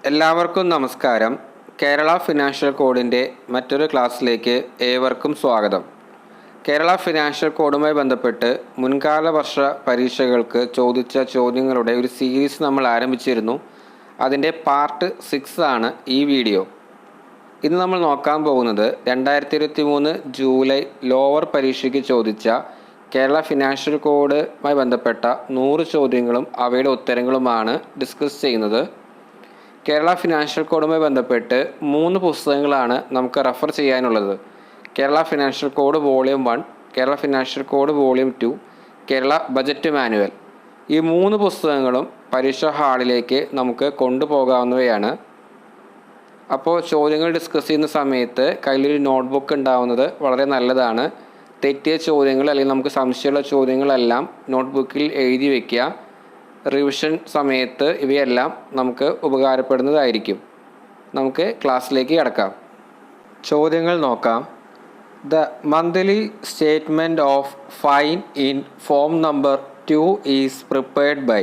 എല്ലാവർക്കും നമസ്കാരം. കേരള ഫിനാൻഷ്യൽ കോഡിൻ്റെ മറ്റൊരു ക്ലാസ്സിലേക്ക് ഏവർക്കും സ്വാഗതം. കേരള ഫിനാൻഷ്യൽ കോഡുമായി ബന്ധപ്പെട്ട് മുൻകാല വർഷ പരീക്ഷകൾക്ക് ചോദിച്ച ചോദ്യങ്ങളുടെ ഒരു സീരീസ് നമ്മൾ ആരംഭിച്ചിരുന്നു. അതിൻ്റെ പാർട്ട് 6 ആണ് ഈ വീഡിയോ. ഇന്ന് നമ്മൾ നോക്കാൻ പോകുന്നത് 2023 ജൂലൈ ലോവർ പരീക്ഷയ്ക്ക് ചോദിച്ച കേരള ഫിനാൻഷ്യൽ കോഡുമായി ബന്ധപ്പെട്ട 100 ചോദ്യങ്ങളും അവയുടെ ഉത്തരങ്ങളുമാണ് ഡിസ്കസ് ചെയ്യുന്നത്. കേരള ഫിനാൻഷ്യൽ കോഡുമായി ബന്ധപ്പെട്ട് 3 പുസ്തകങ്ങളാണ് നമുക്ക് റെഫർ ചെയ്യാനുള്ളത്. Kerala financial code volume 1, Kerala financial code volume 2, Kerala budget manual. ഈ 3 പുസ്തകങ്ങളും പരീക്ഷാ ഹാളിലേക്ക് നമുക്ക് കൊണ്ടുപോകാവുന്നവയാണ്. അപ്പോൾ ചോദ്യങ്ങൾ ഡിസ്കസ് ചെയ്യുന്ന സമയത്ത് കയ്യിലൊരു നോട്ട്ബുക്ക് ഉണ്ടാവുന്നത് വളരെ നല്ലതാണ്. തെറ്റിയ ചോദ്യങ്ങൾ അല്ലെങ്കിൽ നമുക്ക് സംശയമുള്ള ചോദ്യങ്ങളെല്ലാം നോട്ട്ബുക്കിൽ എഴുതി വയ്ക്കുക. റിവിഷൻ സമയത്ത് ഇവയെല്ലാം നമുക്ക് ഉപകാരപ്പെടുന്നതായിരിക്കും. നമുക്ക് ക്ലാസ്സിലേക്ക് കടക്കാം. ചോദ്യങ്ങൾ നോക്കാം. The monthly statement of fine in form number 2 is prepared by.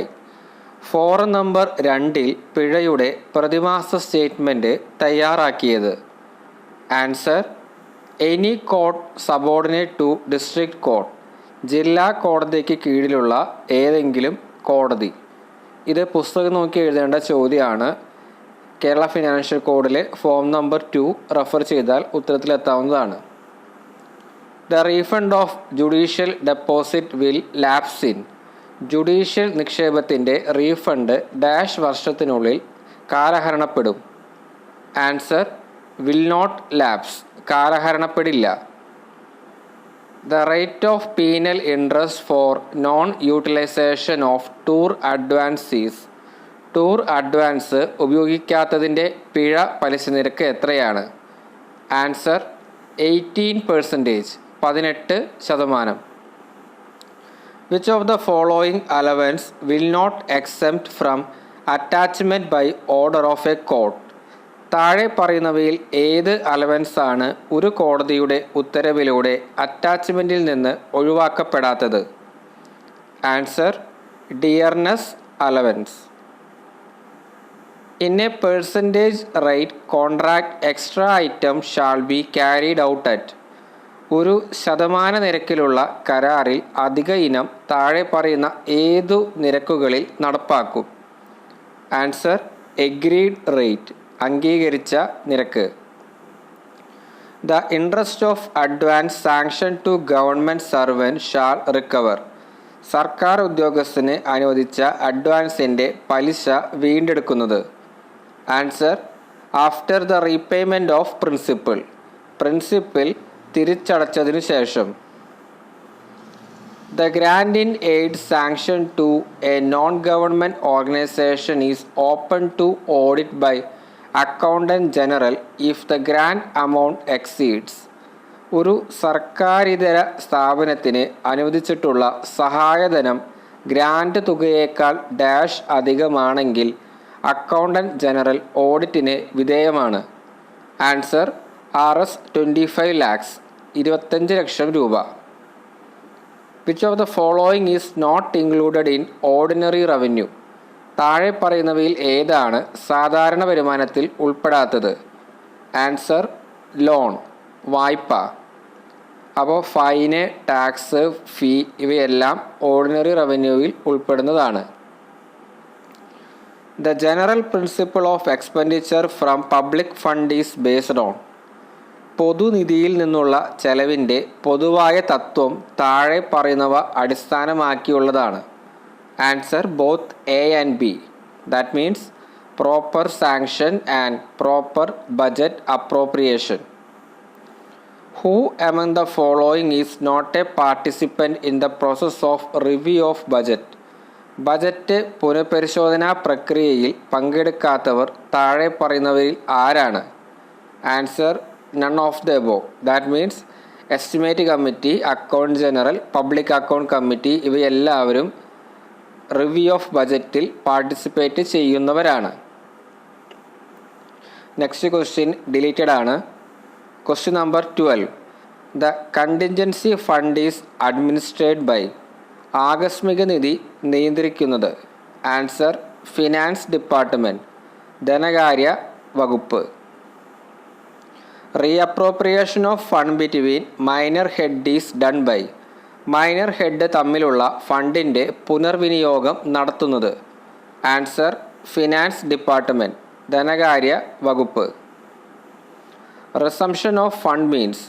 Form number 2-ൽ പിഴയുടെ പ്രതിമാസ സ്റ്റേറ്റ്മെൻറ്റ് തയ്യാറാക്കിയത്. Answer: any court subordinate to district court. ജില്ലാ കോടതിക്ക് കീഴിലുള്ള ഏതെങ്കിലും കോടതി. ഇത് പുസ്തകം നോക്കി എഴുതേണ്ട ചോദ്യമാണ്. കേരള ഫിനാൻഷ്യൽ കോഡിലെ ഫോം നമ്പർ 2 റെഫർ ചെയ്താൽ ഉത്തരത്തിലെത്താവുന്നതാണ്. The refund of judicial deposit will lapse in. Judicial നിക്ഷേപത്തിൻ്റെ റീഫണ്ട് ഡാഷ് വർഷത്തിനുള്ളിൽ കാലഹരണപ്പെടും. Answer: will not lapse. കാലഹരണപ്പെടില്ല. The rate of penal interest for non-utilization of tour advance is. Tour advance ഉപയോഗിക്കാത്തതിൻ്റെ പിഴ പലിശ നിരക്ക് എത്രയാണ്? Answer: 18%. 18%. Which of the following allowance will not exempt from attachment by order of a court? താഴെ പറയുന്നവയിൽ ഏത് അലവൻസാണ് ഒരു കോടതിയുടെ ഉത്തരവിലൂടെ അറ്റാച്ച്മെൻറ്റിൽ നിന്ന് ഒഴിവാക്കപ്പെടാത്തത്? Answer: dearness allowance. In a percentage rate contract extra item shall be carried out at. ഒരു ശതമാന നിരക്കിലുള്ള കരാറിൽ അധിക ഇനം താഴെ പറയുന്ന ഏതു നിരക്കുകളിൽ നടപ്പാക്കും? Answer: agreed rate. അംഗീകരിച്ച നിരക്ക്. The interest of advance sanction to government servant shall recover. സർക്കാർ ഉദ്യോഗസ്ഥന് അനുവദിച്ച അഡ്വാൻസിൻ്റെ പലിശ വീണ്ടെടുക്കുന്നത്. Answer: after the repayment of principal. Principal തിരിച്ചടച്ചതിനു ശേഷം. The grant in aid sanctioned to a non-government organization is open to audit by Accountant General if the grant amount exceeds. ഒരു സർക്കാരിതര സ്ഥാപനത്തിന് അനുവദിച്ചിട്ടുള്ള സഹായധനം ഗ്രാൻഡ് തുകയേക്കാൾ ഡാഷ് അധികമാണെങ്കിൽ അക്കൗണ്ടന്റ് ജനറൽ ഓഡിറ്റിന് വിധേയമാണ്. Answer: Rs 25 lakhs. 25 ലക്ഷം രൂപ. Which of the following is not included in ordinary revenue? താഴെ പറയുന്നവയിൽ ഏതാണ് സാധാരണ വരുമാനത്തിൽ ഉൾപ്പെടാത്തത്? ആൻസർ: ലോൺ, വായ്പ. അപ്പോൾ ഫൈന്, ടാക്സ്, ഫീ ഇവയെല്ലാം ഓർഡിനറി റവന്യൂവിൽ ഉൾപ്പെടുന്നതാണ്. The general principle of expenditure from public fund is based on. പൊതുനിധിയിൽ നിന്നുള്ള ചെലവിൻ്റെ പൊതുവായ തത്വം താഴെ പറയുന്നവ അടിസ്ഥാനമാക്കിയുള്ളതാണ്. Answer: both A and B. That means proper sanction and proper budget appropriation. Who among the following is not a participant in the process of review of budget. Budget പുനഃപരിശോധനാ പ്രക്രിയയിൽ പങ്കെടുക്കാത്തവർ താഴെ പറയുന്നവരിൽ ആരാണ്? Answer: none of the above. That means estimate committee, account general, public account committee ഇവയെല്ലാവരും review of ബജറ്റിൽ participate ചെയ്യുന്നവരാണ്. Next question deleted ആണ്. Question number 12. The contingency fund is administrate by. ആകസ്മിക നിധി നിയന്ത്രിക്കുന്നത്. Answer: finance department. ധനകാര്യ വകുപ്പ്. Reappropriation of fund between minor head is done by. Minor head തമ്മിലുള്ള ഫണ്ടിൻ്റെ പുനർവിനിയോഗം നടത്തുന്നത്. ആൻസർ ഫിനാൻസ് ഡിപ്പാർട്ട്മെൻറ്റ്, ധനകാര്യ വകുപ്പ്. Resumption of fund means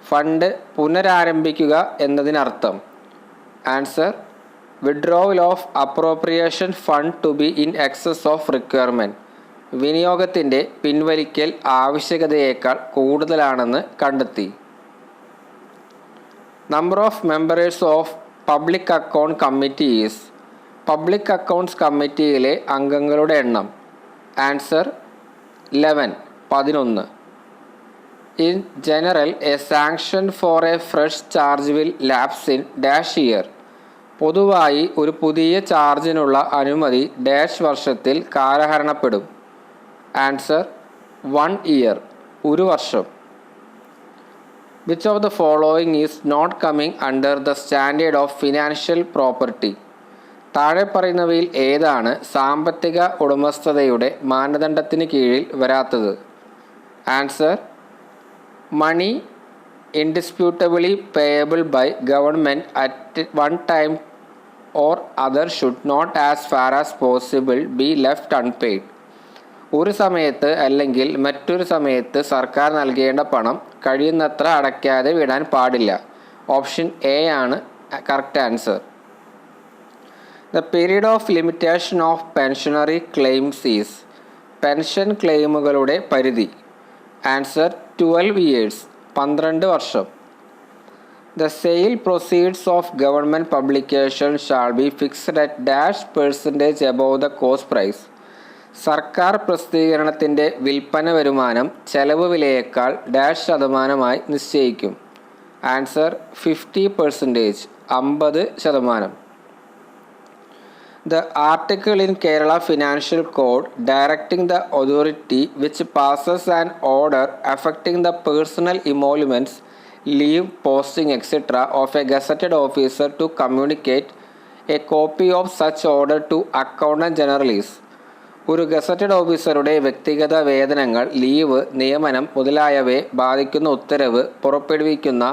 fund പുനരാരംഭിക്കുക എന്നതിനർത്ഥം. Answer withdrawal of appropriation fund to be in excess of requirement. വിനിയോഗത്തിൻ്റെ പിൻവലിക്കൽ ആവശ്യകതയേക്കാൾ കൂടുതലാണെന്ന് കണ്ടെത്തി. Number of members of public account committee is. Public accounts കമ്മിറ്റിയിലെ അംഗങ്ങളുടെ എണ്ണം. Answer 11. In general a sanction for a fresh charge will lapse in dash year. പൊതുവായി ഒരു പുതിയ ചാർജിനുള്ള അനുമതി ഡാഷ് വർഷത്തിൽ കാലഹരണപ്പെടും. ആൻസർ 1 ഇയർ, ഒരു വർഷം. Which of the following is not coming under the standard of financial property. താഴെ പറയുന്നവയിൽ ഏതാണ് സാമ്പത്തിക ഉടമസ്ഥതയുടെ മാനദണ്ഡത്തിന് കീഴിൽ വരാത്തത്? Answer money indisputably payable by government at one time or other should not as far as possible be left unpaid. ഒരു സമയത്ത് അല്ലെങ്കിൽ മറ്റൊരു സമയത്ത് സർക്കാർ നൽകേണ്ട പണം കഴിയുന്നത്ര അടയ്ക്കാതെ വിടാൻ പാടില്ല. ഓപ്ഷൻ എ ആണ് correct answer. The period of limitation of pensionary claims is. Pension ക്ലെയിമുകളുടെ പരിധി. ആൻസർ 12 ഇയേഴ്സ്, 12 വർഷം. The sale proceeds of government publication shall be fixed at dash percentage above the cost price. സർക്കാർ പ്രസിദ്ധീകരണത്തിൻ്റെ വിൽപ്പന വരുമാനം ചെലവ് വിലയേക്കാൾ ഡാഷ് ശതമാനമായി നിശ്ചയിക്കും. Answer 50%, 50%. The article in Kerala Financial Code directing the authority which passes an order affecting the personal emoluments, leave, posting, etc. of a gazetted officer to communicate a copy of such order to Accountant General is. ഒരു gazetted ഓഫീസറുടെ വ്യക്തിഗത വേതനങ്ങൾ, leave, നിയമനം മുതലായവയെ ബാധിക്കുന്ന ഉത്തരവ് പുറപ്പെടുവിക്കുന്ന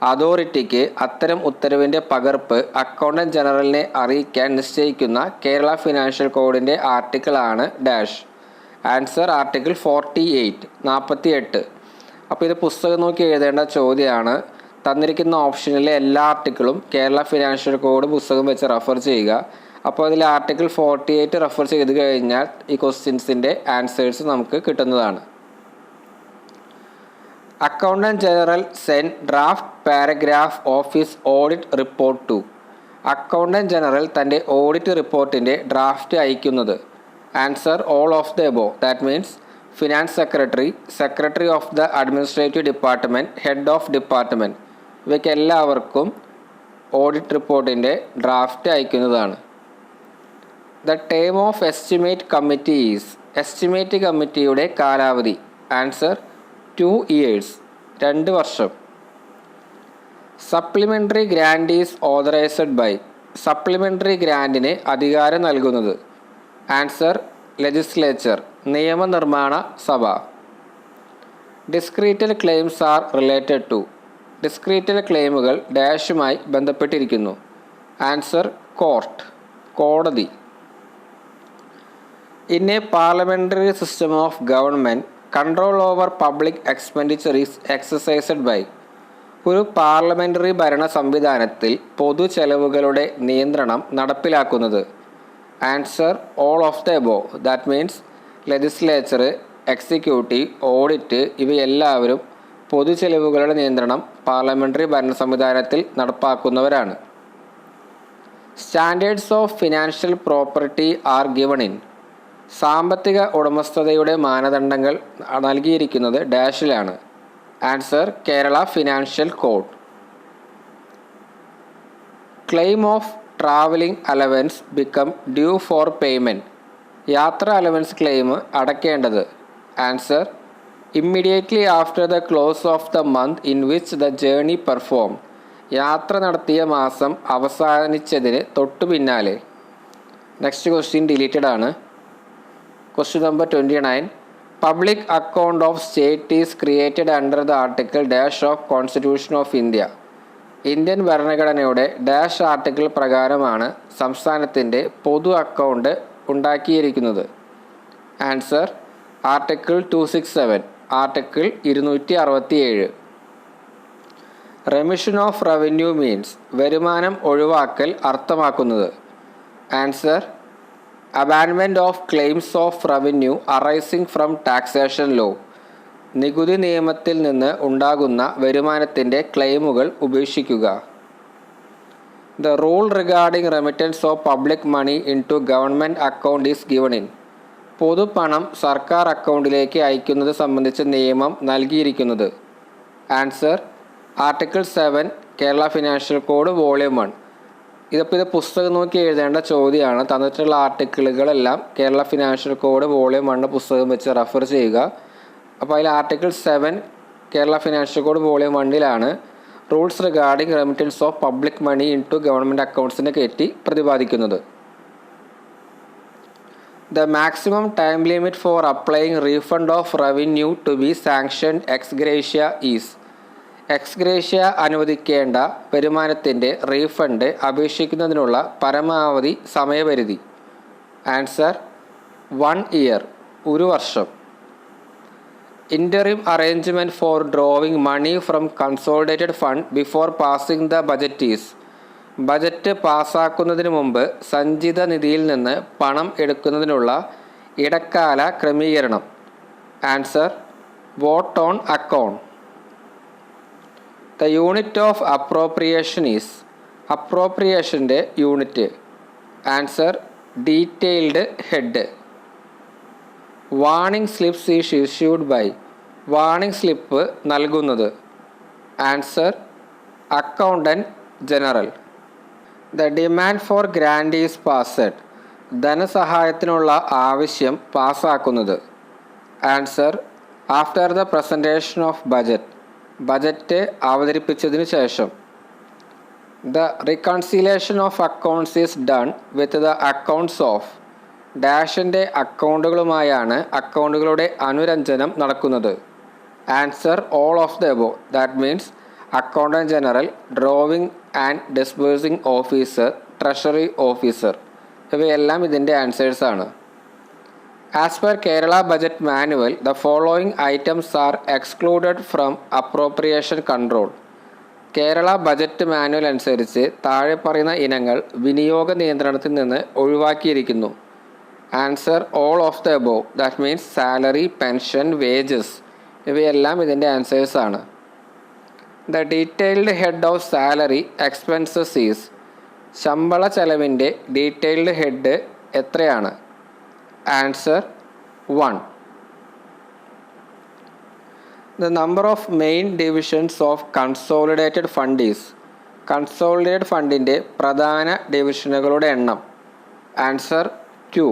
അതോറിറ്റിക്ക് അത്തരം ഉത്തരവിൻ്റെ പകർപ്പ് അക്കൗണ്ടന്റ് ജനറലിനെ അറിയിക്കാൻ നിശ്ചയിക്കുന്ന കേരള ഫിനാൻഷ്യൽ കോഡിൻ്റെ ആർട്ടിക്കിളാണ് ഡാഷ്. Answer article 48. അപ്പോൾ ഇത് പുസ്തകം നോക്കി എഴുതേണ്ട ചോദ്യമാണ്. തന്നിരിക്കുന്ന ഓപ്ഷനിലെ എല്ലാ ആർട്ടിക്കിളും കേരള ഫിനാൻഷ്യൽ കോഡ് പുസ്തകം വെച്ച് റെഫർ ചെയ്യുക. അപ്പോൾ അതിൽ ആർട്ടിക്കിൾ 48 റെഫർ ചെയ്ത് കഴിഞ്ഞാൽ ഈ ക്വസ്റ്റ്യൻസിൻ്റെ ആൻസേഴ്സ് നമുക്ക് കിട്ടുന്നതാണ്. Accountant general send draft paragraph of his audit report to. Accountant general തൻ്റെ ഓഡിറ്റ് റിപ്പോർട്ടിൻ്റെ ഡ്രാഫ്റ്റ് അയക്കുന്നത്. Answer all of the above. That means finance secretary, secretary of the administrative department, head of department, ഇവയ്ക്ക് എല്ലാവർക്കും audit റിപ്പോർട്ടിൻ്റെ draft അയക്കുന്നതാണ്. The time of estimate committee is. Estimate കമ്മിറ്റിയുടെ കാലാവധി. Answer 2 years, 2 വർഷം. Supplementary grant is authorised by. Supplementary ഗ്രാൻഡിന് അധികാരം നൽകുന്നത്. ആൻസർ ലെജിസ്ലേച്ചർ, നിയമനിർമ്മാണ സഭ. Decretal claims are related to. Decretal ക്ലെയിമുകൾ ഡാഷുമായി ബന്ധപ്പെട്ടിരിക്കുന്നു. ആൻസർ കോർട്ട്, കോടതി. In a parliamentary system of government control over public expenditure is exercised by. ഒരു പാർലമെൻ്ററി ഭരണ സംവിധാനത്തിൽ പൊതു ചെലവുകളുടെ നിയന്ത്രണം നടപ്പിലാക്കുന്നത്. Answer all of the above. That means legislature, executive, audit ഇവയെല്ലാവരും പൊതു ചെലവുകളുടെ നിയന്ത്രണം പാർലമെൻ്ററി ഭരണ സംവിധാനത്തിൽ നടപ്പാക്കുന്നവരാണ്. Standards of financial property are given in. സാമ്പത്തിക ഉടമസ്ഥതയുടെ മാനദണ്ഡങ്ങൾ നൽകിയിരിക്കുന്നത് ഡാഷിലാണ്. Answer Kerala financial code. Claim of travelling allowance become due for payment. യാത്ര അലവൻസ് ക്ലെയിം അടയ്ക്കേണ്ടത്. Answer immediately after the close of the month in which the journey perform. യാത്ര നടത്തിയ മാസം അവസാനിച്ചതിന് തൊട്ടു പിന്നാലെ. നെക്സ്റ്റ് ക്വസ്റ്റ്യൻ ഡിലീറ്റഡ് ആണ്. Question number 29. Public account of state is created under the article dash of Constitution of India. Indian ഭരണഘടനയുടെ dash article പ്രകാരമാണ് സംസ്ഥാനത്തിൻ്റെ പൊതു അക്കൗണ്ട് ഉണ്ടാക്കിയിരിക്കുന്നത്. Answer article 267, article 267. Remission of revenue means വരുമാനം ഒഴിവാക്കൽ അർത്ഥമാക്കുന്നത്. Answer abandonment of claims of revenue arising from taxation law. നികുതി നിയമത്തിൽ നിന്ന് ഉണ്ടാകുന്ന വരുമാനത്തിൻ്റെ ക്ലെയിമുകൾ ഉപേക്ഷിക്കുക. The rule regarding remittance of public money into government account is given in. പൊതുപണം സർക്കാർ അക്കൗണ്ടിലേക്ക് അയക്കുന്നത് സംബന്ധിച്ച നിയമം നൽകിയിരിക്കുന്നത്. Answer article 7 Kerala financial code volume 1. ഇത് പുസ്തകം നോക്കി എഴുതേണ്ട ചോദ്യമാണ്. തന്നിട്ടുള്ള ആർട്ടിക്കിളുകളെല്ലാം കേരള ഫിനാൻഷ്യൽ കോഡ് വോളിയം 1 പുസ്തകം വെച്ച് റെഫർ ചെയ്യുക. അപ്പോൾ അതിൽ article 7 Kerala financial code volume 1 rules regarding remittance of public money into government അക്കൗണ്ട്സിനെ കയറ്റി പ്രതിപാദിക്കുന്നത്. The maximum time limit for applying refund of revenue to be sanctioned ex gratia is. Ex gratia അനുവദിക്കേണ്ട വരുമാനത്തിൻ്റെ refund അപേക്ഷിക്കുന്നതിനുള്ള പരമാവധി സമയപരിധി. Answer 1 year, 1 വർഷം. Interim arrangement for drawing money from consolidated fund before passing the budget is. Budget പാസ്സാക്കുന്നതിന് മുമ്പ് സഞ്ചിത നിധിയിൽ നിന്ന് പണം എടുക്കുന്നതിനുള്ള ഇടക്കാല ക്രമീകരണം. Answer vote on account. The unit of appropriation is. അപ്രോപ്രിയേഷൻ്റെ unit. Answer detailed head. Warning slips is issued by. Warning slip നൽകുന്നത്. Answer accountant general. The demand for grant is passed. ധനസഹായത്തിനുള്ള ആവശ്യം പാസ്സാക്കുന്നത്. Answer after the presentation of budget. Budget അവതരിപ്പിച്ചതിന് ശേഷം. The reconciliation of accounts is done with the accounts of. ഡാഷിൻ്റെ അക്കൗണ്ടുകളുമായാണ് അക്കൗണ്ടുകളുടെ അനുരഞ്ജനം നടക്കുന്നത്. Answer all of the above. That means accountant general, drawing and disbursing officer, treasury officer, ഇവയെല്ലാം ഇതിൻ്റെ ആൻസേഴ്സാണ്. As per Kerala budget manual the following items are excluded from appropriation control. Kerala budget manual അനുസരിച്ച് താഴെ പറയുന്ന ഇനങ്ങൾ വിനിയോഗ നിയന്ത്രണത്തിൽ നിന്ന് ഒഴിവാക്കിയിരിക്കുന്നു. Answer all of the above. That means salary, pension, wages, ഇവയെല്ലാം ഇതിൻ്റെ ആൻസേഴ്സാണ്. The detailed head of salary expenses is. ശമ്പള ചെലവിൻ്റെ ഡീറ്റെയിൽഡ് ഹെഡ് എത്രയാണ്? Answer 1. The number of main divisions of consolidated fund is. Consolidated ഫണ്ടിൻ്റെ പ്രധാന ഡിവിഷനുകളുടെ എണ്ണം. Answer 2.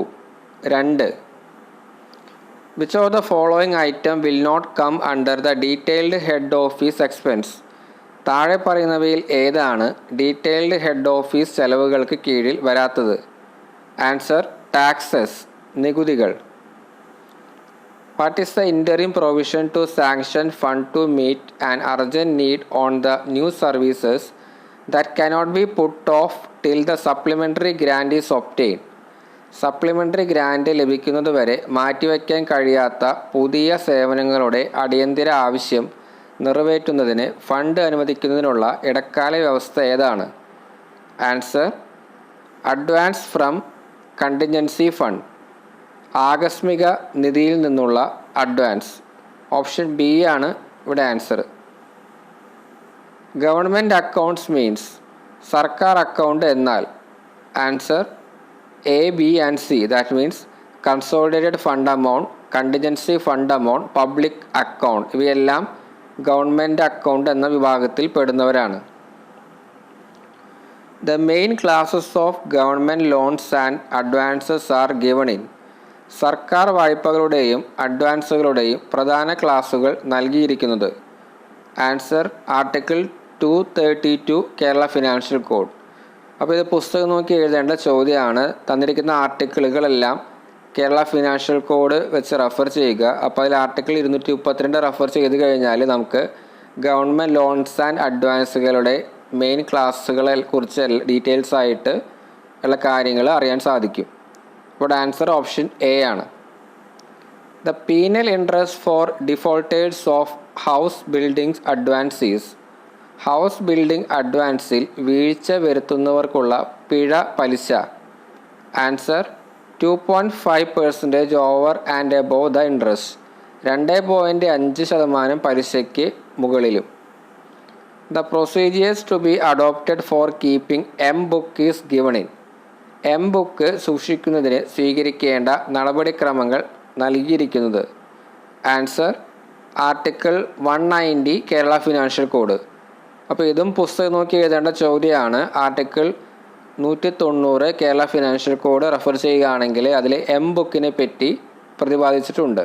Which of the following item will not come under the detailed head office expense? താഴെ പറയുന്നവയിൽ ഏതാണ് ഡീറ്റെയിൽഡ് ഹെഡ് ഓഫീസ് ചെലവുകൾക്ക് കീഴിൽ വരാത്തത്? ആൻസർ ടാക്സസ്, നികുതികൾ. What is the interim provision to sanction fund to meet an urgent need on the new services that cannot be put off till the supplementary grant is obtain. Supplementary grant ലഭിക്കുന്നതുവരെ മാറ്റിവയ്ക്കാൻ കഴിയാത്ത പുതിയ സേവനങ്ങളുടെ അടിയന്തര ആവശ്യം നിറവേറ്റുന്നതിന് fund അനുവദിക്കുന്നതിനുള്ള ഇടക്കാല വ്യവസ്ഥ ഏതാണ്? Answer advance from contingency fund. ആകസ്മിക നിധിയിൽ നിന്നുള്ള അഡ്വാൻസ്. ഓപ്ഷൻ ബി ആണ് ഇവിടെ ആൻസർ. Government accounts means. സർക്കാർ അക്കൗണ്ട് എന്നാൽ. Answer A, B and C. That means consolidated fund amount, contingency fund amount, public account. ഇവയെല്ലാം ഗവൺമെൻറ് അക്കൗണ്ട് എന്ന വിഭാഗത്തിൽ പെടുന്നവരാണ്. The main classes of government loans and advances are given in. സർക്കാർ വായ്പകളുടെയും അഡ്വാൻസുകളുടെയും പ്രധാന ക്ലാസുകൾ നൽകിയിരിക്കുന്നത്. Answer article 232 Kerala financial code. അപ്പോൾ ഇത് പുസ്തകം നോക്കി എഴുതേണ്ട ചോദ്യമാണ്. തന്നിരിക്കുന്ന ആർട്ടിക്കിളുകളെല്ലാം കേരള ഫിനാൻഷ്യൽ കോഡ് വെച്ച് റെഫർ ചെയ്യുക. അപ്പോൾ അതിൽ ആർട്ടിക്കിൾ 232 റെഫർ ചെയ്ത് കഴിഞ്ഞാൽ നമുക്ക് ഗവൺമെൻറ് ലോൺസ് ആൻഡ് അഡ്വാൻസുകളുടെ മെയിൻ ക്ലാസ്സുകളെ കുറിച്ച് ഡീറ്റെയിൽസ് ആയിട്ട് ഉള്ള കാര്യങ്ങൾ അറിയാൻ സാധിക്കും. ഇവിടെ ആൻസർ ഓപ്ഷൻ എ ആണ്. The penal interest for defaulters of house buildings advances. House building അഡ്വാൻസിൽ വീഴ്ച വരുത്തുന്നവർക്കുള്ള പിഴ പലിശ. Answer 2.5% over and above the interest. 2.5% പലിശയ്ക്ക് മുകളിലും. The procedures to be adopted for keeping M book is given in. M book സൂക്ഷിക്കുന്നതിന് സ്വീകരിക്കേണ്ട നടപടിക്രമങ്ങൾ നൽകിയിരിക്കുന്നത്. Answer article 190 Kerala financial code. അപ്പോൾ ഇതും പുസ്തകം നോക്കി എഴുതേണ്ട ചോദ്യമാണ്. Article 190 Kerala financial code refer ചെയ്യുകയാണെങ്കിൽ അതിൽ എം ബുക്കിനെ പറ്റി പ്രതിപാദിച്ചിട്ടുണ്ട്.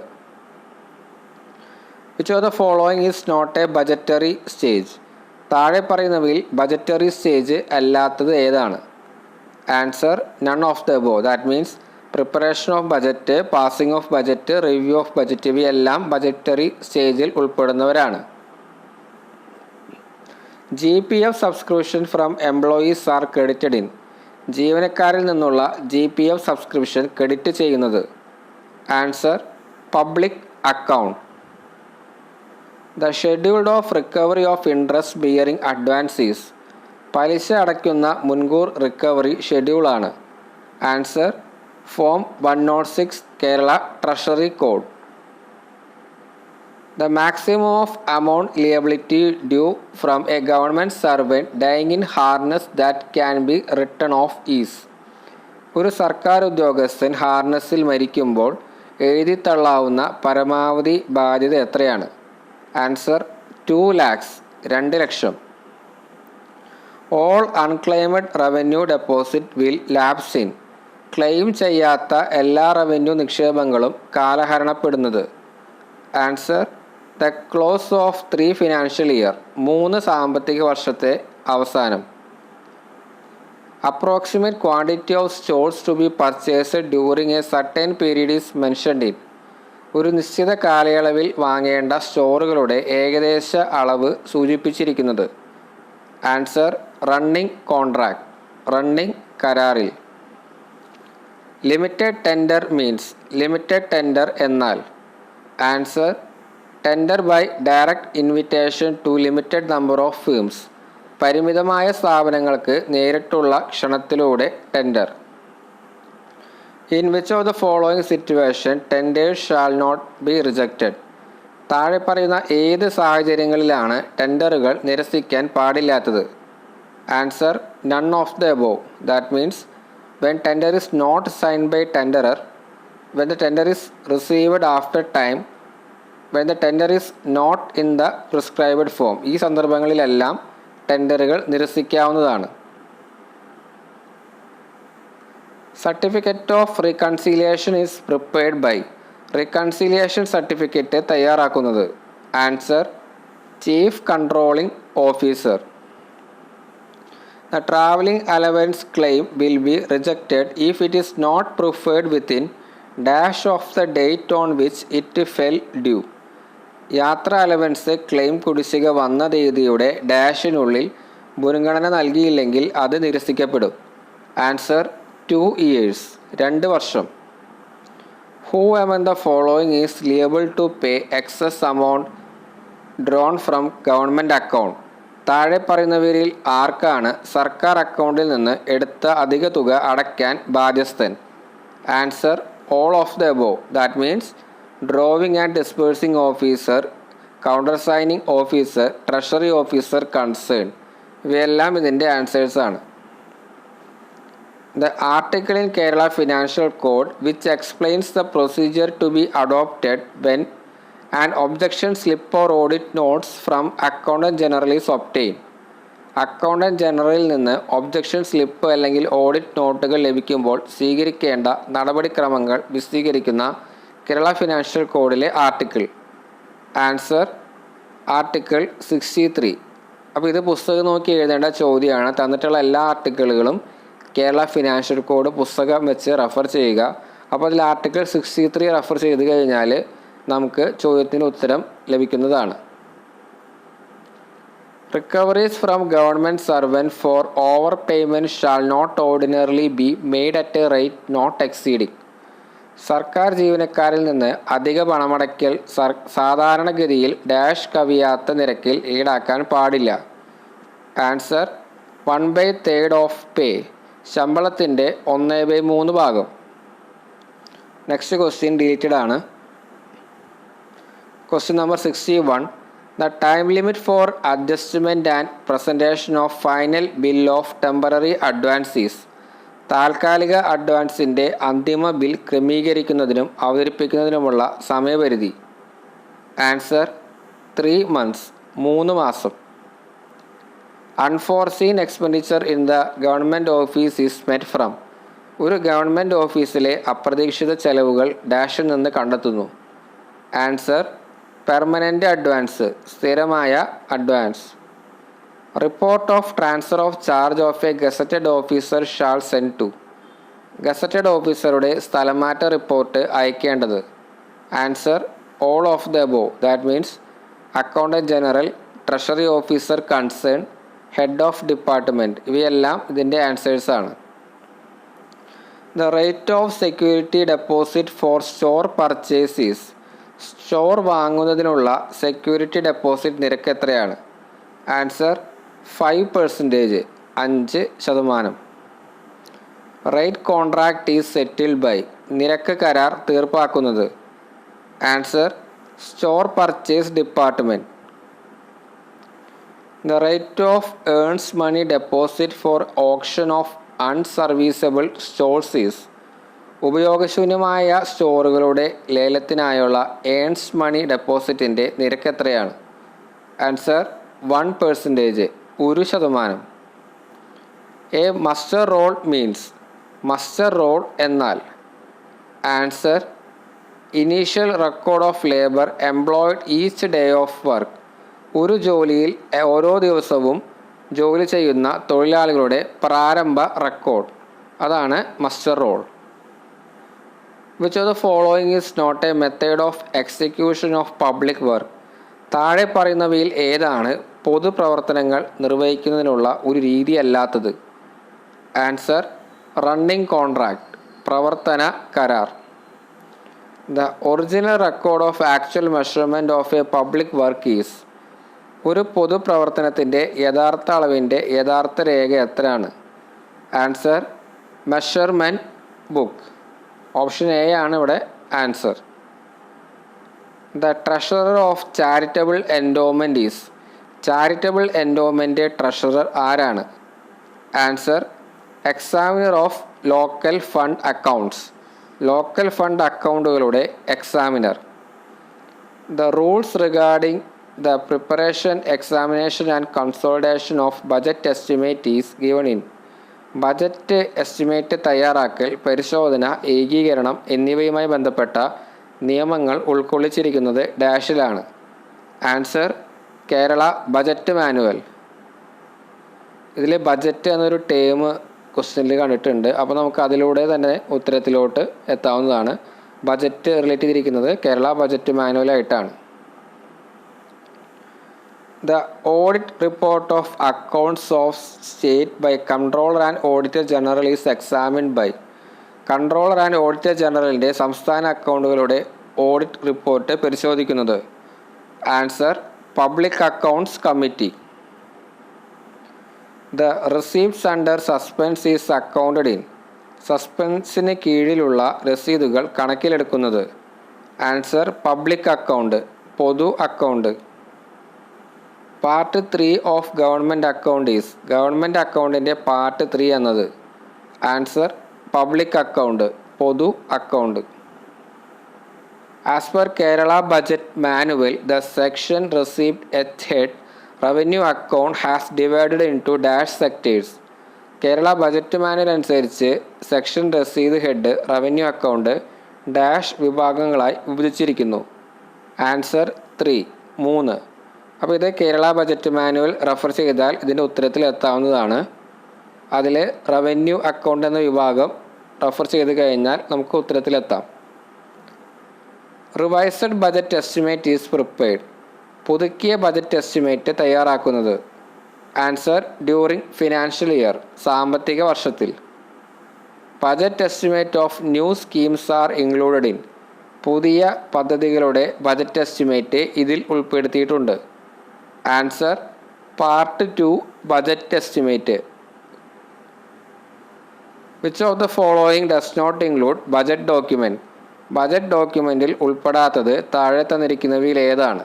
Which of the following is not a budgetary stage. താഴെ പറയുന്നവയിൽ ബജറ്ററി സ്റ്റേജ് അല്ലാത്തത് ഏതാണ്? Answer none of the above. That means preparation of budget, passing of budget, review of budget ഇവയെല്ലാം ബജറ്ററി സ്റ്റേജിൽ ഉൾപ്പെടുന്നവരാണ്. GPF subscription from employees are credited in. ജീവനക്കാരിൽ നിന്നുള്ള GPF subscription credit ചെയ്യുന്നത്. Answer public account. The scheduled of recovery of interest bearing advances. പലിശ അടയ്ക്കുന്ന മുൻകൂർ recovery ഷെഡ്യൂളാണ്. Answer form 106 Kerala treasury code. The maximum of amount liability due from a government servant dying in harness that can be written off is. ഒരു സർക്കാർ ഉദ്യോഗസ്ഥൻ ഹാർനസിൽ മരിക്കുമ്പോൾ എഴുതിത്തള്ളാവുന്ന പരമാവധി ബാധ്യത എത്രയാണ്? ആൻസർ 2 lakhs 2 ലക്ഷം. All unclaimed revenue deposit will lapse in. Claim ചെയ്യാത്ത എല്ലാ റവന്യൂ നിക്ഷേപങ്ങളും കാലഹരണപ്പെടുന്നത്. Answer the close of 3 financial year. 3 സാമ്പത്തിക വർഷത്തെ അവസാനം. Approximate quantity of stores to be purchased during a certain period is mentioned in. ഒരു നിശ്ചിത കാലയളവിൽ വാങ്ങേണ്ട സ്റ്റോറുകളുടെ ഏകദേശ അളവ് സൂചിപ്പിച്ചിരിക്കുന്നത്. ആൻസർ റണ്ണിംഗ് കോൺട്രാക്ട്, റണ്ണിംഗ് കരാറിൽ. Limited tender means. Limited tender എന്നാൽ. Answer tender by direct invitation to limited number of firms. പരിമിതമായ സ്ഥാപനങ്ങൾക്ക് നേരിട്ടുള്ള ക്ഷണത്തിലൂടെ tender. In which of the following situation tenders shall not be rejected. താഴെ പറയുന്ന ഏത് സാഹചര്യങ്ങളിലാണ് ടെൻഡറുകൾ നിരസിക്കാൻ പാടില്ലാത്തത്? Answer none of the above. That means when tender is not signed by tenderer, when the tender is received after time, when the tender is not in the prescribed form. ഈ സന്ദർഭങ്ങളിലെല്ലാം ടെൻഡറുകൾ നിരസിക്കാവുന്നതാണ്. Certificate of reconciliation is prepared by. Reconciliation certificate തയ്യാറാക്കുന്നത്. Answer chief controlling officer. The travelling allowance claim will be rejected if it is not preferred within dash of the date on which it fell due. യാത്ര allowance claim കുടിശ്ശിക വന്ന തീയതിയുടെ ഡാഷിനുള്ളിൽ മുൻഗണന നൽകിയില്ലെങ്കിൽ അത് നിരസിക്കപ്പെടും. Answer 2 years 2 വർഷം. Who among the following is liable to pay excess amount drawn from government account? താഴെ പറയുന്നവരിൽ ആർക്കാണ് സർക്കാർ അക്കൗണ്ടിൽ നിന്ന് എടുത്ത അധിക തുക അടയ്ക്കാൻ ബാധ്യസ്ഥൻ? Answer all of the above. That means drawing and disbursing officer, counter signing officer, treasury officer concern. ഇവയെല്ലാം ഇതിൻ്റെ ആൻസേഴ്സാണ്. The article in Kerala financial code which explains the procedure to be adopted when and objection slip or audit notes from accountant general is obtain. Accountant ജനറലിൽ നിന്ന് objection slip അല്ലെങ്കിൽ audit നോട്ടുകൾ ലഭിക്കുമ്പോൾ സ്വീകരിക്കേണ്ട നടപടിക്രമങ്ങൾ വിശദീകരിക്കുന്ന കേരള ഫിനാൻഷ്യൽ കോഡിലെ ആർട്ടിക്കിൾ. Answer article 63. അപ്പോൾ ഇത് പുസ്തകം നോക്കി എഴുതേണ്ട ചോദ്യമാണ്. തന്നിട്ടുള്ള എല്ലാ ആർട്ടിക്കിളുകളും കേരള ഫിനാൻഷ്യൽ കോഡ് പുസ്തകം വെച്ച് റെഫർ ചെയ്യുക. അപ്പോൾ അതിൽ ആർട്ടിക്കിൾ 63 റെഫർ ചെയ്ത് കഴിഞ്ഞാൽ നമുക്ക് ചോദ്യത്തിന് ഉത്തരം ലഭിക്കുന്നതാണ്. Recoveries from government servant for over payment shall not ordinarily be made at a rate not exceeding. സർക്കാർ ജീവനക്കാരിൽ നിന്ന് അധിക പണമടയ്ക്കൽ സാധാരണഗതിയിൽ ഡാഷ് കവിയാത്ത നിരക്കിൽ ഈടാക്കാൻ പാടില്ല. ആൻസർ 1/3 ഓഫ് പേ, ശമ്പളത്തിൻ്റെ 1/3 ഭാഗം. നെക്സ്റ്റ് ക്വസ്റ്റ്യൻ ഡിലീറ്റഡ് ആണ്. Question number 61. The time limit for adjustment and presentation of final bill of temporary advances. താൽക്കാലിക അഡ്വാൻസിൻ്റെ അന്തിമ ബിൽ ക്രമീകരിക്കുന്നതിനും അവതരിപ്പിക്കുന്നതിനുമുള്ള സമയപരിധി. ആൻസർ 3 months, 3 മാസം. Unforeseen expenditure in the government office is met from. ഒരു government ഓഫീസിലെ അപ്രതീക്ഷിത ചെലവുകൾ ഡാഷിൽ നിന്ന് കണ്ടെത്തുന്നു. ആൻസർ പെർമനൻ്റ് അഡ്വാൻസ്, സ്ഥിരമായ advance. Report of transfer of charge of a gazetted officer shall send to. Gazetted ഓഫീസറുടെ സ്ഥലമാറ്റ റിപ്പോർട്ട് അയക്കേണ്ടത്. Answer all of the above, that means accountant general, treasury officer concern, head of department, ഇവയെല്ലാം ഇതിൻ്റെ ആൻസേഴ്സാണ്. The rate of security deposit for store purchases. Store വാങ്ങുന്നതിനുള്ള security deposit നിരക്ക് എത്രയാണ്? Answer 5%, 5%. Rate contract is settled by. നിരക്ക് കരാർ തീർപ്പാക്കുന്നത്. Answer store purchase department. The rate of earnest money deposit for auction of unserviceable stores is. ഉപയോഗശൂന്യമായ സ്റ്റോറുകളുടെ ലേലത്തിനായുള്ള earnest money ഡെപ്പോസിറ്റിൻ്റെ നിരക്ക് എത്രയാണ്? Answer 1%, 1%. A muster roll means. Muster roll എന്നാൽ. Answer initial record of labour employed each day of work. ഒരു ജോലിയിൽ ഓരോ ദിവസവും ജോലി ചെയ്യുന്ന തൊഴിലാളികളുടെ പ്രാരംഭ റെക്കോർഡ്, അതാണ് muster roll. Which of the following is not a method of execution of public work. താഴെ പറയുന്നവയിൽ ഏതാണ് പൊതുപ്രവർത്തനങ്ങൾ നിർവഹിക്കുന്നതിനുള്ള ഒരു രീതിയല്ലാത്തത്? ആൻസർ റണ്ണിംഗ് കോൺട്രാക്ട്, പ്രവർത്തന കരാർ. The original record of actual measurement of a public work is. ഒരു പൊതുപ്രവർത്തനത്തിൻ്റെ യഥാർത്ഥ അളവിൻ്റെ യഥാർത്ഥ രേഖ എത്രയാണ്? Answer measurement book. Option A ആണ് ഇവിടെ answer. The treasurer of charitable endowment is. Charitable endowment treasurer ആരാണ്? Answer examiner of local fund accounts. Local fund അക്കൗണ്ടുകളുടെ examiner. The rules regarding the preparation, examination and consolidation of budget estimate is given in. Budget estimate തയ്യാറാക്കൽ, പരിശോധന, ഏകീകരണം എന്നിവയുമായി ബന്ധപ്പെട്ട നിയമങ്ങൾ ഉൾക്കൊള്ളിച്ചിരിക്കുന്നത് ഡാഷിലാണ്. Answer Kerala budget manual. ഇതിൽ ബജറ്റ് എന്നൊരു ടേം ക്വസ്റ്റ്യനിൽ കണ്ടിട്ടുണ്ട്. അപ്പോൾ നമുക്ക് അതിലൂടെ തന്നെ ഉത്തരത്തിലോട്ട് എത്താവുന്നതാണ്. ബജറ്റ് റിലേറ്റ് ചെയ്തിരിക്കുന്നത് കേരള ബജറ്റ് മാനുവലായിട്ടാണ്. The audit report of accounts of state by Controller and Auditor General is examined by. Controller and auditor ജനറലിൻ്റെ സംസ്ഥാന അക്കൗണ്ടുകളുടെ ഓഡിറ്റ് റിപ്പോർട്ട് പരിശോധിക്കുന്നത്. Answer public accounts committee. The receipts under suspense is accounted in. സസ്പെൻസിന് കീഴിലുള്ള രസീതുകൾ കണക്കിലെടുക്കുന്നത്. Answer public account, പൊതു account. Part 3 of government account is. Government അക്കൗണ്ടിൻ്റെ പാർട്ട് 3 എന്നത്. ആൻസർ പബ്ലിക് അക്കൗണ്ട്, പൊതു account. As per Kerala budget manual the section receipt at head revenue account has divided into dash sectors. Kerala budget manual അനുസരിച്ച് section രസീത് head revenue account dash വിഭാഗങ്ങളായി വിഭജിച്ചിരിക്കുന്നു. Answer 3. അപ്പോൾ ഇത് Kerala budget manual refer ചെയ്താൽ ഇതിൻ്റെ ഉത്തരത്തിൽ എത്താവുന്നതാണ്. അതിൽ റവന്യൂ അക്കൗണ്ട് എന്ന വിഭാഗം റെഫർ ചെയ്ത് കഴിഞ്ഞാൽ നമുക്ക് ഉത്തരത്തിലെത്താം. Revised budget estimate is prepared. പുതുക്കിയ ബജറ്റ് എസ്റ്റിമേറ്റ് തയ്യാറാക്കുന്നത്. ആൻസർ ഡ്യൂറിങ് ഫിനാൻഷ്യൽ ഇയർ, സാമ്പത്തിക വർഷത്തിൽ. Budget estimate of new schemes are included in. പുതിയ പദ്ധതികളുടെ ബജറ്റ് എസ്റ്റിമേറ്റ് ഇതിൽ ഉൾപ്പെടുത്തിയിട്ടുണ്ട്. Answer part 2 budget estimate. Which of the following does not include budget document. Budget ഡോക്യുമെൻറ്റിൽ ഉൾപ്പെടാത്തത് താഴെ തന്നിരിക്കുന്നവയിൽ ഏതാണ്?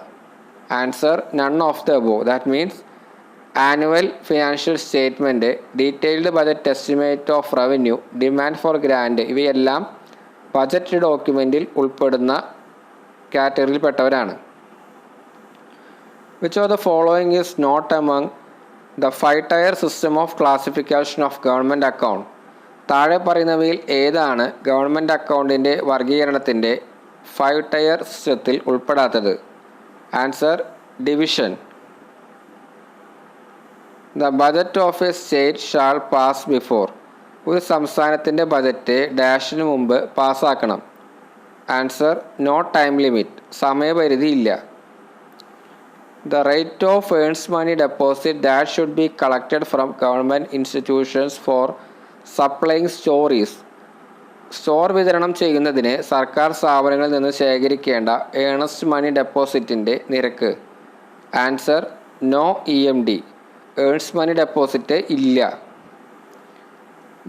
Answer none of the above. That means annual financial statement, detailed budget estimate of revenue, demand for grant ഇവയെല്ലാം budget ഡോക്യുമെൻറ്റിൽ ഉൾപ്പെടുന്ന കാറ്റഗറിയിൽപ്പെട്ടവരാണ്. Which of the following is not among the 5-tier system of classification of government account. താഴെ പറയുന്നവയിൽ ഏതാണ് government അക്കൗണ്ടിൻ്റെ വർഗീകരണത്തിൻ്റെ 5-tier സിസ്റ്റത്തിൽ ഉൾപ്പെടാത്തത്? Answer division. The budget of a state shall pass before. ഒരു സംസ്ഥാനത്തിൻ്റെ ബജറ്റ് ഡാഷിന് മുമ്പ് പാസ്സാക്കണം. Answer no time limit. സമയപരിധി ഇല്ല. The rate of earnest money deposit that should be collected from government institutions for supplying stores. Store വിതരണം ചെയ്യുന്നതിന് സർക്കാർ സ്ഥാപനങ്ങളിൽ നിന്ന് ശേഖരിക്കേണ്ട ഏൺസ്റ്റ് മണി ഡെപ്പോസിറ്റിൻ്റെ നിരക്ക്. Answer no EMD. Earnest money deposit ഇല്ല.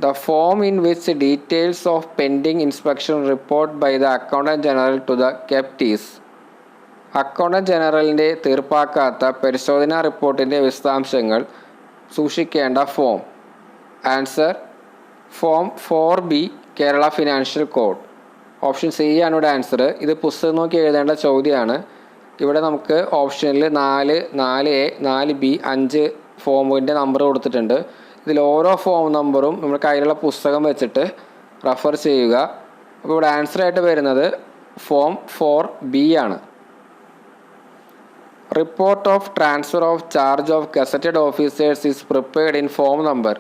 The form in which details of pending inspection report by the accountant general to the kept is. Accountant ജനറലിൻ്റെ തീർപ്പാക്കാത്ത പരിശോധനാ റിപ്പോർട്ടിൻ്റെ വിശദാംശങ്ങൾ സൂക്ഷിക്കേണ്ട form. Answer form 4B Kerala financial code. Option C ആണ് ഇവിടെ answer. ഇത് പുസ്തകം നോക്കി എഴുതേണ്ട ചോദ്യമാണ്. ഇവിടെ നമുക്ക് ഓപ്ഷനിൽ 4, 4A, 4B, 5 ഫോമിൻ്റെ നമ്പർ കൊടുത്തിട്ടുണ്ട്. ഇതിൽ ഓരോ ഫോം നമ്പറും നമ്മുടെ കയ്യിലുള്ള പുസ്തകം വെച്ചിട്ട് റെഫർ ചെയ്യുക. അപ്പോൾ ഇവിടെ ആൻസറായിട്ട് വരുന്നത് ഫോം 4B ആണ്. Report of transfer of charge of gazetted officers is prepared in form number.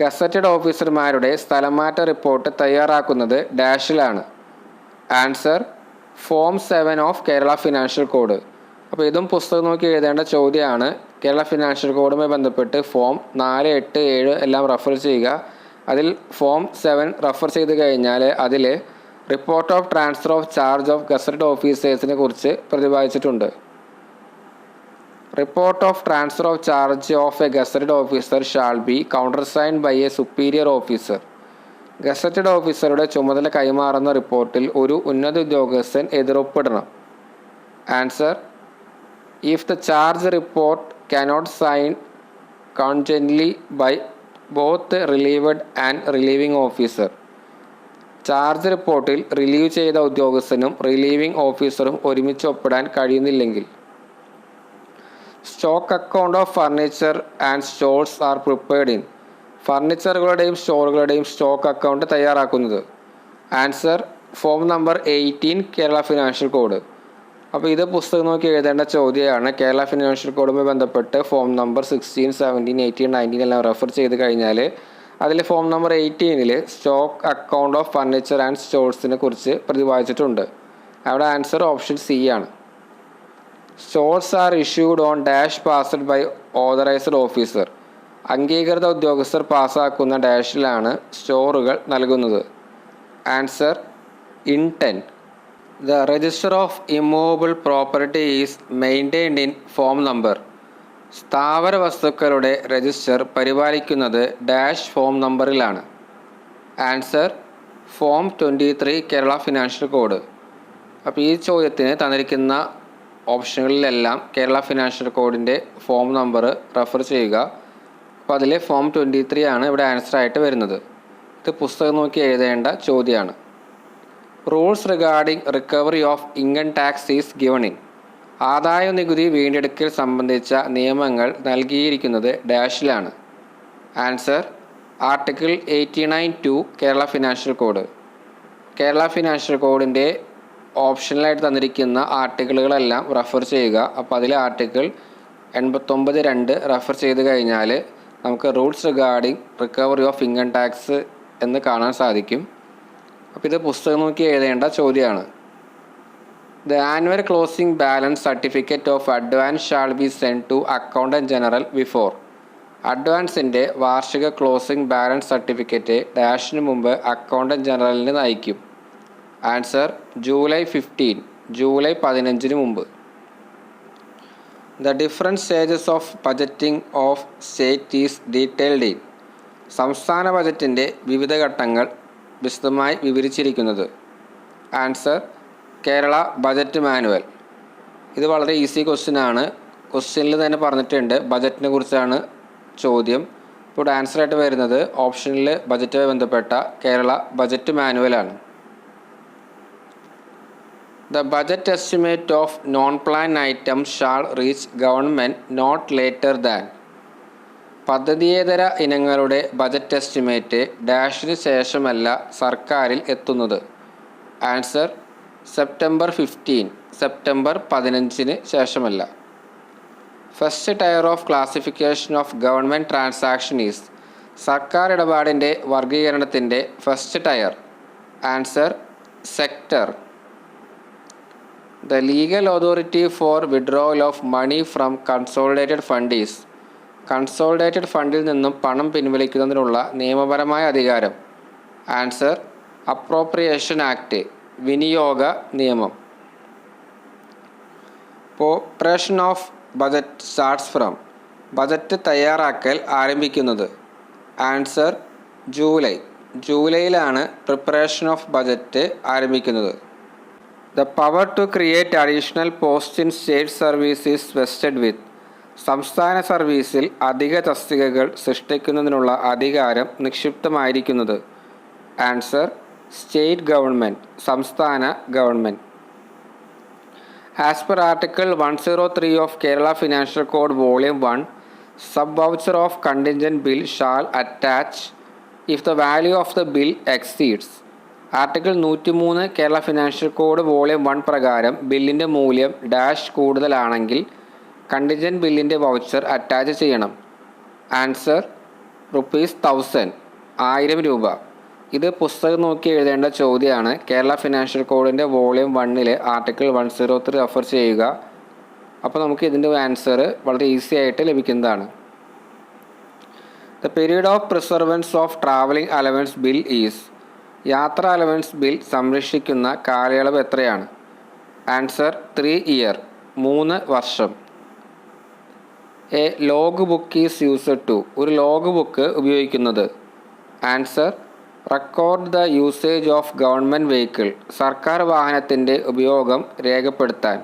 Gazetted ഓഫീസർമാരുടെ സ്ഥലമാറ്റ റിപ്പോർട്ട് തയ്യാറാക്കുന്നത് ഡാഷിലാണ്. Answer form 7 of Kerala financial code. അപ്പോൾ ഇതും പുസ്തകം നോക്കി എഴുതേണ്ട ചോദ്യമാണ്. കേരള ഫിനാൻഷ്യൽ കോഡുമായി ബന്ധപ്പെട്ട് ഫോം 4, 8, 7 എല്ലാം റെഫർ ചെയ്യുക. അതിൽ ഫോം 7 റെഫർ ചെയ്ത് കഴിഞ്ഞാൽ അതിൽ report of transfer of charge of gazetted ഓഫീസേഴ്സിനെ കുറിച്ച് പ്രതിപാദിച്ചിട്ടുണ്ട്. Report of transfer of charge of a gazetted officer shall be countersigned by a superior officer. Gazetted ഓഫീസറുടെ ചുമതല കൈമാറുന്ന റിപ്പോർട്ടിൽ ഒരു ഉന്നത ഉദ്യോഗസ്ഥൻ എതിരൊപ്പിടണം. Answer if the charge report cannot sign conjointly by both the relieved and relieving officer. Charge റിപ്പോർട്ടിൽ relieve ചെയ്ത ഉദ്യോഗസ്ഥനും റിലീവിംഗ് ഓഫീസറും ഒരുമിച്ച് ഒപ്പിടാൻ കഴിയുന്നില്ലെങ്കിൽ. Stock account of furniture and stores are prepared in. ഫർണിച്ചറുകളുടെയും സ്റ്റോറുകളുടെയും സ്റ്റോക്ക് അക്കൗണ്ട് തയ്യാറാക്കുന്നത്. Answer form number 18 Kerala financial code. അപ്പോൾ ഇത് പുസ്തകം നോക്കി എഴുതേണ്ട ചോദ്യമാണ്. കേരള ഫിനാൻഷ്യൽ കോഡുമായി ബന്ധപ്പെട്ട് ഫോം നമ്പർ 16, 17, 18, 19 എല്ലാം റെഫർ ചെയ്ത് കഴിഞ്ഞാൽ അതിൽ form number 18 stock account of furniture and സ്റ്റോർസിനെ കുറിച്ച് പ്രതിപാദിച്ചിട്ടുണ്ട്. അവിടെ ആൻസർ ഓപ്ഷൻ സി ആണ്. Stores are issued on dash passed by authorised officer. അംഗീകൃത ഉദ്യോഗസ്ഥർ പാസ്സാക്കുന്ന ഡാഷിലാണ് സ്റ്റോറുകൾ നൽകുന്നത്. Answer indent. The register of immovable property is maintained in form number. സ്ഥാവര വസ്തുക്കളുടെ രജിസ്റ്റർ പരിപാലിക്കുന്നത് ഡാഷ് ഫോം നമ്പറിലാണ്. Answer form 23 Kerala financial code. അപ്പോൾ ഈ ചോദ്യത്തിന് തന്നിരിക്കുന്ന ഓപ്ഷനുകളിലെല്ലാം കേരള ഫിനാൻഷ്യൽ കോഡിൻ്റെ ഫോം നമ്പർ റെഫർ ചെയ്യുക. അപ്പോൾ അതിൽ ഫോം 23 ആണ് ഇവിടെ ആൻസറായിട്ട് വരുന്നത്. ഇത് പുസ്തകം നോക്കി എഴുതേണ്ട ചോദ്യമാണ്. Rules regarding recovery of income tax is given in. ആദായ നികുതി വീണ്ടെടുക്കൽ സംബന്ധിച്ച നിയമങ്ങൾ നൽകിയിരിക്കുന്നത് ഡാഷിലാണ്. Answer article 89(2) Kerala financial code. Kerala financial കോഡിൻ്റെ ഓപ്ഷനിലായിട്ട് തന്നിരിക്കുന്ന ആർട്ടിക്കിളുകളെല്ലാം റെഫർ ചെയ്യുക. അപ്പോൾ അതിൽ ആർട്ടിക്കിൾ 89(2) റെഫർ ചെയ്ത് കഴിഞ്ഞാൽ നമുക്ക് rules regarding recovery of income tax എന്ന് കാണാൻ സാധിക്കും. അപ്പോൾ ഇത് പുസ്തകം നോക്കി എഴുതേണ്ട ചോദ്യമാണ്. The annual closing balance certificate of advance shall be send to accountant general before. അഡ്വാൻസിൻ്റെ വാർഷിക ക്ലോസിംഗ് ബാലൻസ് സർട്ടിഫിക്കറ്റ് ഡാഷിന് മുമ്പ് അക്കൗണ്ടൻറ്റ് ജനറലിന് അയക്കും. ആൻസർ ജൂലൈ 15, ജൂലൈ 15 മുമ്പ്. The different stages of budgeting of state is detailed in. സംസ്ഥാന ബജറ്റിൻ്റെ വിവിധ ഘട്ടങ്ങൾ വിശദമായി വിവരിച്ചിരിക്കുന്നത്. Answer Kerala budget manual. ഇത് വളരെ ഈസി ക്വസ്റ്റ്യനാണ്. ക്വസ്റ്റ്യനിൽ തന്നെ പറഞ്ഞിട്ടുണ്ട് ബജറ്റിനെ കുറിച്ചാണ് ചോദ്യം. ഇപ്പോൾ ആൻസറായിട്ട് വരുന്നത് ഓപ്ഷനിൽ ബജറ്റുമായി ബന്ധപ്പെട്ട കേരള ബജറ്റ് മാനുവലാണ്. The budget estimate of non-planned items shall reach government not later than. പദ്ധതിയേതര ഇനങ്ങളുടെ ബജറ്റ് എസ്റ്റിമേറ്റ് ഡാഷിന് ശേഷമല്ല സർക്കാരിൽ എത്തുന്നത്. ആൻസർ സെപ്റ്റംബർ 15, സെപ്റ്റംബർ 15 ശേഷമല്ല. First tier of classification of government transaction is. സർക്കാർ ഇടപാടിൻ്റെ വർഗീകരണത്തിൻ്റെ first tier. Answer sector. The legal authority for withdrawal of money from consolidated fund is. Consolidated ഫണ്ടിൽ നിന്നും പണം പിൻവലിക്കുന്നതിനുള്ള നിയമപരമായ അധികാരം. ആൻസർ അപ്രോപ്രിയേഷൻ ആക്ട്, വിനിയോഗ നിയമം. Preparation of budget starts from. Budget തയ്യാറാക്കൽ ആരംഭിക്കുന്നത്. ആൻസർ ജൂലൈ, ജൂലൈയിലാണ് പ്രിപ്പറേഷൻ ഓഫ് ബജറ്റ് ആരംഭിക്കുന്നത്. The power to create additional posts in state service is vested with. സംസ്ഥാന സർവീസിൽ അധിക തസ്തികകൾ സൃഷ്ടിക്കുന്നതിനുള്ള അധികാരം നിക്ഷിപ്തമായിരിക്കുന്നത്. ആൻസർ സ്റ്റേറ്റ് ഗവൺമെൻറ്, സംസ്ഥാന government. As per article 103 of Kerala financial code volume 1, sub voucher of contingent bill shall attach if the value of the bill exceeds. Article 103 Kerala financial code volume 1 പ്രകാരം ബില്ലിൻ്റെ മൂല്യം ഡാഷ് കൂടുതലാണെങ്കിൽ കണ്ടിൻജൻറ്റ് ബില്ലിൻ്റെ voucher attach ചെയ്യണം. Answer ₹1000, 1000 രൂപ. ഇത് പുസ്തകം നോക്കി എഴുതേണ്ട ചോദ്യമാണ്. കേരള ഫിനാൻഷ്യൽ കോഡിൻ്റെ വോളിയം 1 ആർട്ടിക്കിൾ 103 റെഫർ ചെയ്യുക. അപ്പോൾ നമുക്ക് ഇതിൻ്റെ ആൻസർ വളരെ ഈസി ആയിട്ട് ലഭിക്കുന്നതാണ്. The period of preservation of travelling allowance bill is. യാത്രാ അലവൻസ് ബിൽ സംരക്ഷിക്കുന്ന കാലയളവ് എത്രയാണ്? ആൻസർ 3 ഇയർ, 3 വർഷം. A log book is used to. ഒരു ലോഗ് ബുക്ക് ഉപയോഗിക്കുന്നത്. Answer record the usage of government vehicle. സർക്കാർ വാഹനത്തിൻ്റെ ഉപയോഗം രേഖപ്പെടുത്താൻ.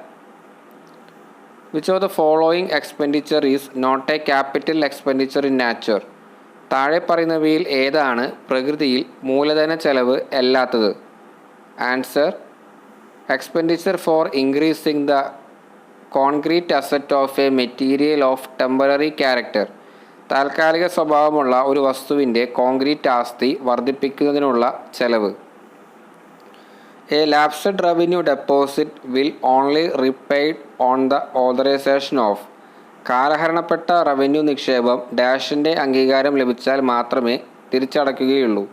Which of the following expenditure is not A capital expenditure in nature. താഴെ പറയുന്നവയിൽ ഏതാണ് പ്രകൃതിയിൽ മൂലധന ചെലവ് അല്ലാത്തത്? Answer expenditure for increasing the concrete asset of a material of temporary character. താൽക്കാലിക സ്വഭാവമുള്ള ഒരു വസ്തുവിൻ്റെ കോൺക്രീറ്റ് ആസ്തി വർദ്ധിപ്പിക്കുന്നതിനുള്ള ചെലവ്. A lapsed revenue deposit will only repaid on the authorisation of. കാലഹരണപ്പെട്ട റവന്യൂ നിക്ഷേപം ഡാഷിൻ്റെ അംഗീകാരം ലഭിച്ചാൽ മാത്രമേ തിരിച്ചടയ്ക്കുകയുള്ളൂ.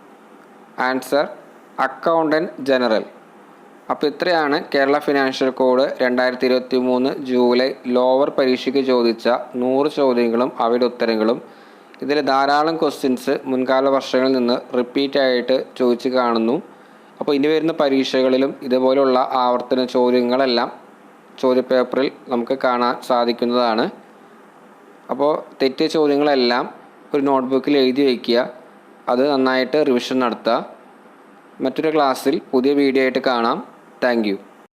Answer accountant general. അപ്പോൾ ഇത്രയാണ് Kerala financial code 2023 July lower പരീക്ഷയ്ക്ക് ചോദിച്ച 100 ചോദ്യങ്ങളും അവയുടെ ഉത്തരങ്ങളും. ഇതിൽ ധാരാളം ക്വസ്റ്റ്യൻസ് മുൻകാല വർഷങ്ങളിൽ നിന്ന് റിപ്പീറ്റായിട്ട് ചോദിച്ച് കാണുന്നു. അപ്പോൾ ഇനി വരുന്ന പരീക്ഷകളിലും ഇതുപോലുള്ള ആവർത്തന ചോദ്യങ്ങളെല്ലാം ചോദ്യപേപ്പറിൽ നമുക്ക് കാണാൻ സാധിക്കുന്നതാണ്. അപ്പോൾ തെറ്റിയ ചോദ്യങ്ങളെല്ലാം ഒരു നോട്ട്ബുക്കിൽ എഴുതി വയ്ക്കുക. അത് നന്നായിട്ട് റിവിഷൻ നടത്തുക. മറ്റൊരു ക്ലാസ്സിൽ പുതിയ വീഡിയോ ആയിട്ട് കാണാം. Thank you.